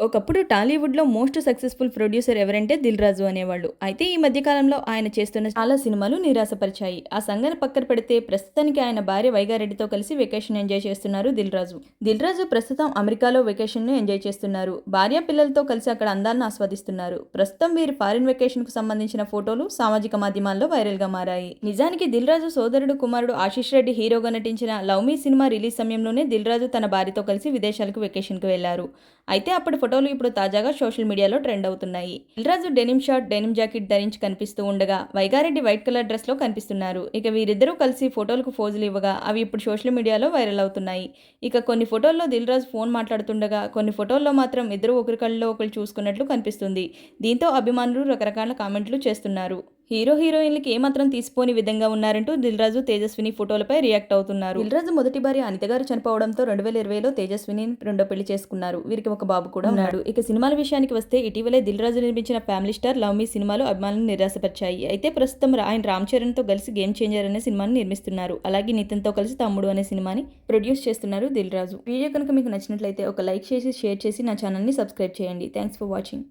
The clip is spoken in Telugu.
ఒకప్పుడు టాలీవుడ్లో మోస్ట్ సక్సెస్ఫుల్ ప్రొడ్యూసర్ ఎవరంటే దిల్ రాజు అనేవాళ్ళు. అయితే ఈ మధ్యకాలంలో ఆయన చేస్తున్న చాలా సినిమాలు నిరాశపరిచాయి. ఆ సంగతి పక్కన పెడితే ప్రస్తుతానికి ఆయన భార్య వైగారెడ్డితో కలిసి వెకేషన్ ఎంజాయ్ చేస్తున్నారు దిల్ రాజు. దిల్ రాజు ప్రస్తుతం అమెరికాలో వెకేషన్ను ఎంజాయ్ చేస్తున్నారు. భార్య పిల్లలతో కలిసి అక్కడ అందాలను ఆస్వాదిస్తున్నారు. ప్రస్తుతం వీరి ఫారిన్ వెకేషన్కు సంబంధించిన ఫోటోలు సామాజిక మాధ్యమాల్లో వైరల్గా మారాయి. నిజానికి దిల్ రాజు సోదరుడు కుమారుడు ఆశీష్ రెడ్డి హీరోగా నటించిన లవ్ మీ సినిమా రిలీజ్ సమయంలోనే దిల్ రాజు తన భార్యతో కలిసి విదేశాలకు వెకేషన్కు వెళ్లారు. అయితే అప్పటి ఫోటోలు ఇప్పుడు తాజాగా సోషల్ మీడియాలో ట్రెండ్ అవుతున్నాయి. Dil Raju denim short, denim jacket ధరించి కనిపిస్తూ ఉండగా వైగారెడ్డి వైట్ కలర్ డ్రెస్ లో కనిపిస్తున్నారు. ఇక వీరిద్దరూ కలిసి ఫోటోలకు ఫోజులు ఇవ్వగా అవి ఇప్పుడు సోషల్ మీడియాలో వైరల్ అవుతున్నాయి. ఇక కొన్ని ఫోటోల్లో దిల్ రాజు ఫోన్ మాట్లాడుతుండగా కొన్ని ఫోటోల్లో మాత్రం ఇద్దరు ఒకరి కళ్ళలో ఒకరు చూసుకున్నట్లు కనిపిస్తుంది. దీంతో అభిమానులు రకరకాల కామెంట్లు చేస్తున్నారు. హీరోయిన్లకి ఏమాత్రం తీసిపోని విధంగా ఉన్నారంటూ దిల్ రాజు, తేజస్విని ఫోటోలపై రియాక్ట్ అవుతున్నారు. దిల్ రాజు మొదటి భార్య అనిత గారు చనిపోవడంతో 2020లో తేజస్విని రెండో పెళ్లి చేసుకున్నారు. వీరికి ఒక బాబు కూడా ఉన్నాడు. ఇక సినిమాల విషయానికి వస్తే ఇటీవలే దిల్ రాజు నిర్మించిన ఫ్యామిలీ స్టార్ లవ్ మీ సినిమాలు అభిమానులను నిరాశపరిచాయి. అయితే ప్రస్తుతం ఆయన రామ్ చరణ్ తో కలిసి గేమ్ చేంజర్ అనే సినిమాని నిర్మిస్తున్నారు. అలాగే నితిన్ తో కలిసి తమ్ముడు అనే సినిమాని ప్రొడ్యూస్ చేస్తున్నారు దిల్ రాజు. వీడియో కనుక మీకు నచ్చినట్లయితే ఒక లైక్ చేసి షేర్ చేసి నా ఛానల్ ని సబ్స్క్రైబ్ చేయండి. Thanks for watching.